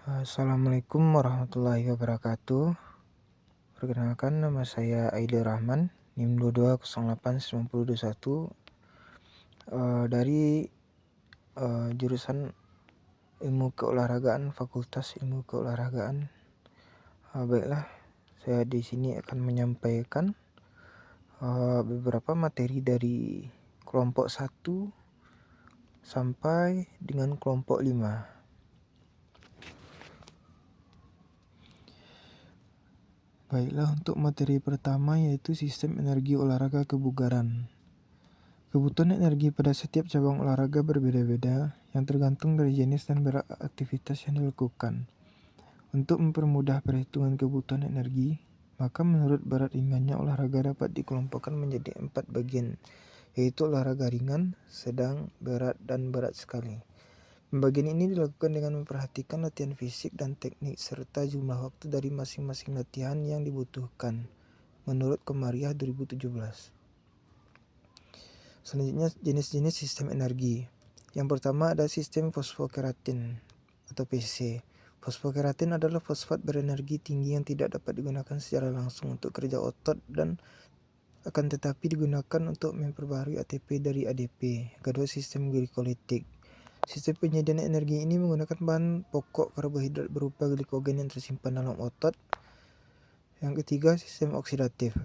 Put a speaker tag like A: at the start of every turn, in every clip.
A: Assalamualaikum warahmatullahi wabarakatuh. Perkenalkan, nama saya Aidil Rahman, NIM 22089021, dari jurusan Ilmu Keolahragaan, Fakultas Ilmu Keolahragaan. Baiklah, saya di sini akan menyampaikan beberapa materi dari kelompok 1 sampai dengan kelompok 5. Baiklah, untuk materi pertama yaitu sistem energi olahraga kebugaran. Kebutuhan energi pada setiap cabang olahraga berbeda-beda yang tergantung dari jenis dan berat aktivitas yang dilakukan. Untuk mempermudah perhitungan kebutuhan energi, maka menurut berat ringannya olahraga dapat dikelompokkan menjadi 4 bagian, yaitu olahraga ringan, sedang, berat, dan berat sekali. Pembagian ini dilakukan dengan memperhatikan latihan fisik dan teknik serta jumlah waktu dari masing-masing latihan yang dibutuhkan menurut Komariah 2017. Selanjutnya, jenis-jenis sistem energi. Yang pertama ada sistem fosfokeratin atau PC. Fosfokeratin adalah fosfat berenergi tinggi yang tidak dapat digunakan secara langsung untuk kerja otot dan akan tetapi digunakan untuk memperbarui ATP dari ADP. Kedua, sistem glikolitik. Sistem penyediaan energi ini menggunakan bahan pokok karbohidrat berupa glikogen yang tersimpan dalam otot. Yang ketiga, sistem oksidatif.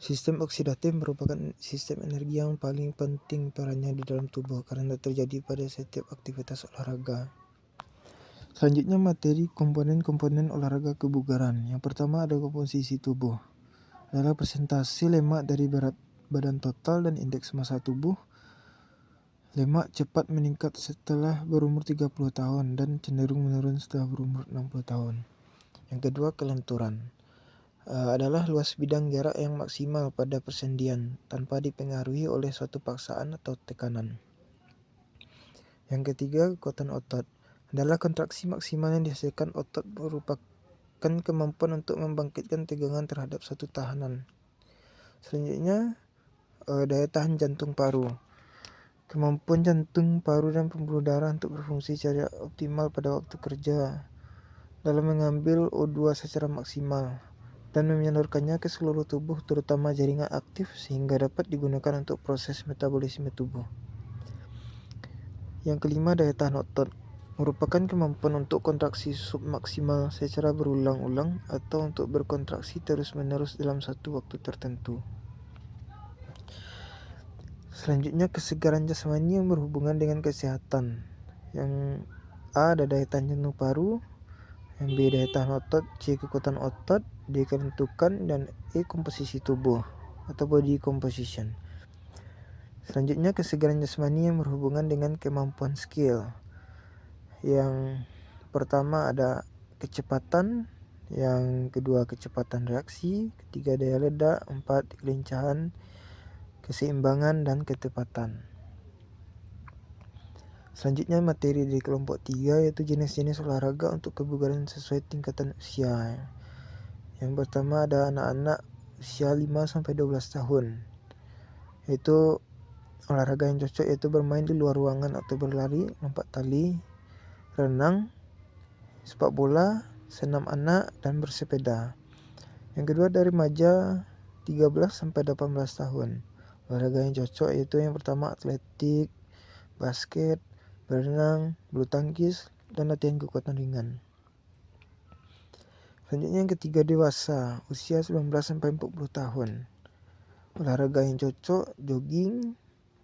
A: Sistem oksidatif merupakan sistem energi yang paling penting perannya di dalam tubuh karena terjadi pada setiap aktivitas olahraga. Selanjutnya, materi komponen-komponen olahraga kebugaran. Yang pertama ada komposisi tubuh. Adalah persentase lemak dari berat badan total dan indeks massa tubuh. Lemak cepat meningkat setelah berumur 30 tahun dan cenderung menurun setelah berumur 60 tahun. Yang kedua, kelenturan. Adalah luas bidang jarak yang maksimal pada persendian tanpa dipengaruhi oleh suatu paksaan atau tekanan. Yang ketiga, kekuatan otot. Adalah kontraksi maksimal yang dihasilkan otot merupakan kemampuan untuk membangkitkan tegangan terhadap suatu tahanan. Selanjutnya, daya tahan jantung paru. Kemampuan jantung, paru, dan pembuluh darah untuk berfungsi secara optimal pada waktu kerja dalam mengambil O2 secara maksimal dan menyalurkannya ke seluruh tubuh terutama jaringan aktif sehingga dapat digunakan untuk proses metabolisme tubuh. Yang kelima, daya tahan otot. Merupakan kemampuan untuk kontraksi submaksimal secara berulang-ulang atau untuk berkontraksi terus-menerus dalam satu waktu tertentu. Selanjutnya, kesegaran jasmani yang berhubungan dengan kesehatan. Yang A, ada daya tahan jantung paru. Yang B, daya tahan otot. C, kekuatan otot. D, kelentukan. Dan E, komposisi tubuh atau body composition. Selanjutnya, kesegaran jasmani yang berhubungan dengan kemampuan skill. Yang pertama ada kecepatan, yang kedua kecepatan reaksi, ketiga daya ledak, empat kelincahan, keseimbangan, dan ketepatan. Selanjutnya, materi di kelompok 3 yaitu jenis-jenis olahraga untuk kebugaran sesuai tingkatan usia. Yang pertama ada anak-anak usia 5-12 tahun. Yaitu olahraga yang cocok yaitu bermain di luar ruangan atau berlari, lompat tali, renang, sepak bola, senam anak, dan bersepeda. Yang kedua dari remaja 13-18 tahun. Olahraga yang cocok yaitu yang pertama atletik, basket, berenang, bulu tangkis, dan latihan kekuatan ringan. Selanjutnya yang ketiga dewasa, usia 19-40 tahun. Olahraga yang cocok, jogging,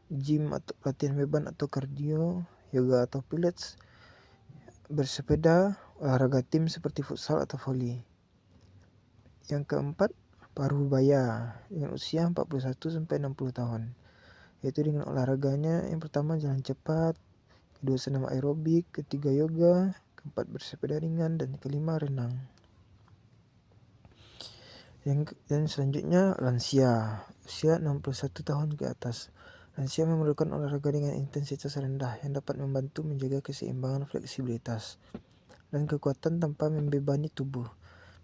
A: gym atau latihan beban atau kardio, yoga atau pilates, bersepeda, olahraga tim seperti futsal atau voli. Yang keempat, parubaya dengan usia 41-60 tahun. Yaitu dengan olahraganya yang pertama jalan cepat, kedua senam aerobik, ketiga yoga, keempat bersepeda ringan, dan kelima renang. Dan selanjutnya lansia, usia 61 tahun ke atas. Lansia memerlukan olahraga dengan intensitas rendah yang dapat membantu menjaga keseimbangan, fleksibilitas, dan kekuatan tanpa membebani tubuh.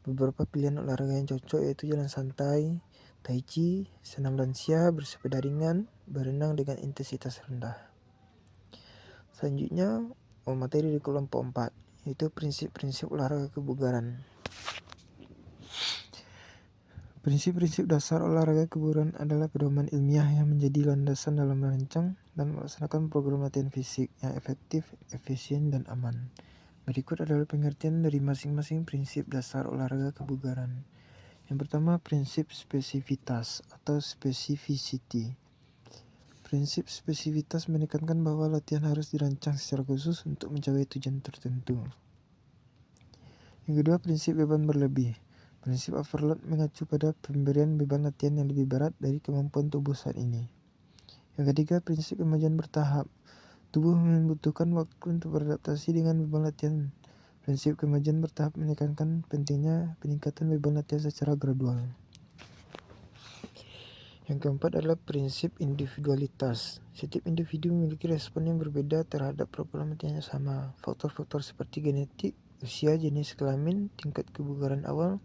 A: Beberapa pilihan olahraga yang cocok yaitu jalan santai, tai chi, senam lansia, bersepeda ringan, berenang dengan intensitas rendah. Selanjutnya, materi di kelompok 4 yaitu prinsip-prinsip olahraga kebugaran. Prinsip-prinsip dasar olahraga kebugaran adalah pedoman ilmiah yang menjadi landasan dalam merancang dan melaksanakan program latihan fisik yang efektif, efisien, dan aman. Berikut adalah pengertian dari masing-masing prinsip dasar olahraga kebugaran. Yang pertama, prinsip spesifitas atau specificity. Prinsip spesifitas menekankan bahwa latihan harus dirancang secara khusus untuk mencapai tujuan tertentu. Yang kedua, prinsip beban berlebih. Prinsip overload mengacu pada pemberian beban latihan yang lebih berat dari kemampuan tubuh saat ini. Yang ketiga, prinsip kemajuan bertahap. Tubuh membutuhkan waktu untuk beradaptasi dengan beban latihan. Prinsip kemajuan bertahap menekankan pentingnya peningkatan beban latihan secara gradual. Yang keempat adalah prinsip individualitas. Setiap individu memiliki respon yang berbeda terhadap program latihan yang sama. Faktor-faktor seperti genetik, usia, jenis kelamin, tingkat kebugaran awal,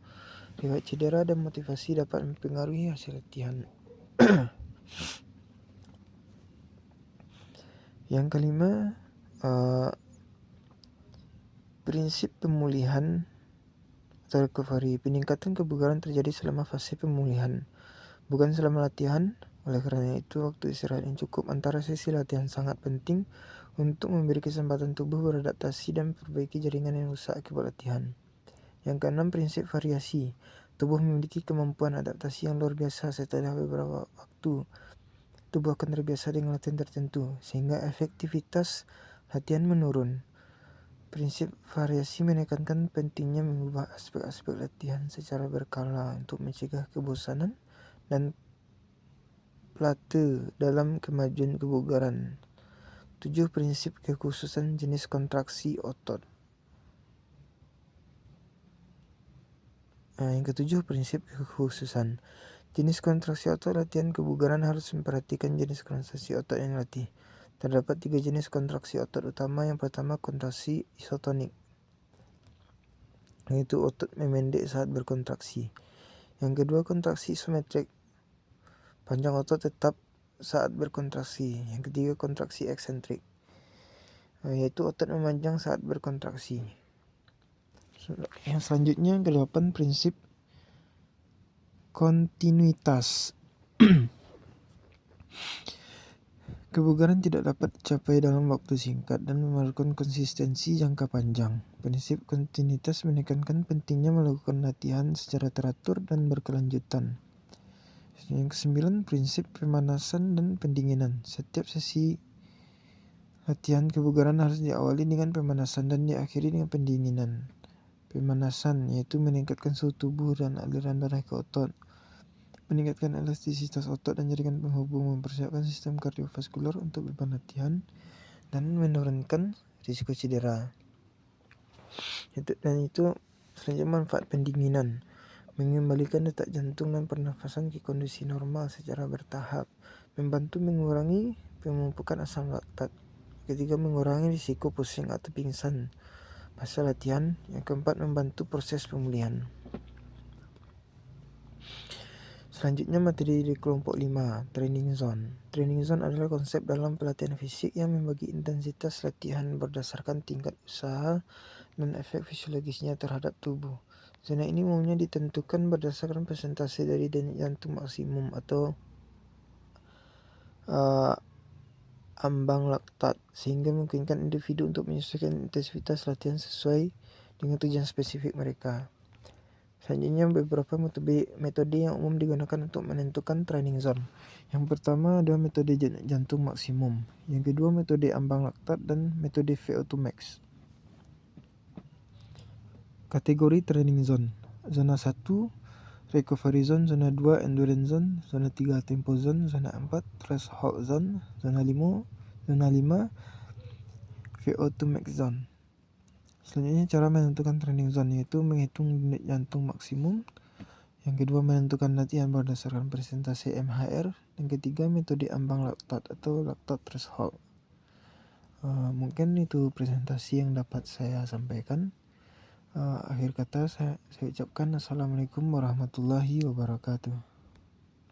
A: riwayat cedera, dan motivasi dapat mempengaruhi hasil latihan. Yang kelima, prinsip pemulihan atau recovery. Peningkatan kebugaran terjadi selama fase pemulihan, bukan selama latihan. Oleh karena itu, waktu istirahat yang cukup antara sesi latihan sangat penting untuk memberi kesempatan tubuh beradaptasi dan memperbaiki jaringan yang rusak akibat latihan. Yang keenam, prinsip variasi. Tubuh memiliki kemampuan adaptasi yang luar biasa. Setelah beberapa waktu, tubuh akan terbiasa dengan latihan tertentu, sehingga efektivitas latihan menurun. Prinsip variasi menekankan pentingnya mengubah aspek-aspek latihan secara berkala untuk mencegah kebosanan dan plate dalam kemajuan kebugaran. 7. Prinsip kekhususan jenis kontraksi otot. Yang ketujuh, prinsip kekhususan jenis kontraksi otot. Latihan kebugaran harus memperhatikan jenis kontraksi otot yang dilatih. Terdapat 3 jenis kontraksi otot utama. Yang pertama, kontraksi isotonik, yaitu otot memendek saat berkontraksi. Yang kedua, kontraksi isometrik, panjang otot tetap saat berkontraksi. Yang ketiga, kontraksi eksentrik, yaitu otot memanjang saat berkontraksi. Yang selanjutnya, ke-8, prinsip kontinuitas. Kebugaran tidak dapat dicapai dalam waktu singkat dan memerlukan konsistensi jangka panjang. Prinsip kontinuitas menekankan pentingnya melakukan latihan secara teratur dan berkelanjutan. Yang ke-9, prinsip pemanasan dan pendinginan. Setiap sesi latihan kebugaran harus diawali dengan pemanasan dan diakhiri dengan pendinginan. Pemanasan yaitu meningkatkan suhu tubuh dan aliran darah ke otot, meningkatkan elastisitas otot dan jaringan penghubung, mempersiapkan sistem kardiovaskular untuk beban latihan, dan menurunkan risiko cedera. Dan itu selanjutnya manfaat pendinginan, mengembalikan detak jantung dan pernafasan ke kondisi normal secara bertahap, membantu mengurangi pemumpukan asam laktat. Ketiga, mengurangi risiko pusing atau pingsan pasca latihan. Yang keempat, membantu proses pemulihan. Selanjutnya, materi di kelompok 5, training zone. Training zone adalah konsep dalam pelatihan fisik yang membagi intensitas latihan berdasarkan tingkat usaha dan efek fisiologisnya terhadap tubuh. Zona ini umumnya ditentukan berdasarkan persentase dari denyut jantung maksimum atau ambang laktat, sehingga memungkinkan individu untuk menyesuaikan intensitas latihan sesuai dengan tujuan spesifik mereka. Selanjutnya, beberapa metode yang umum digunakan untuk menentukan training zone. Yang pertama adalah metode jantung maksimum. Yang kedua, metode ambang laktat, dan metode VO2 max. Kategori training zone. Zona 1, recovery zone. Zona 2, endurance zone. Zona 3, tempo zone. Zona 4, threshold zone. Zona 5, VO2 max zone. Selanjutnya, cara menentukan training zone yaitu menghitung denyut jantung maksimum. Yang kedua, menentukan latihan berdasarkan persentase MHR. Dan ketiga, metode ambang laktat atau laktat threshold. Mungkin itu presentasi yang dapat saya sampaikan. Akhir kata saya ucapkan Assalamualaikum warahmatullahi wabarakatuh.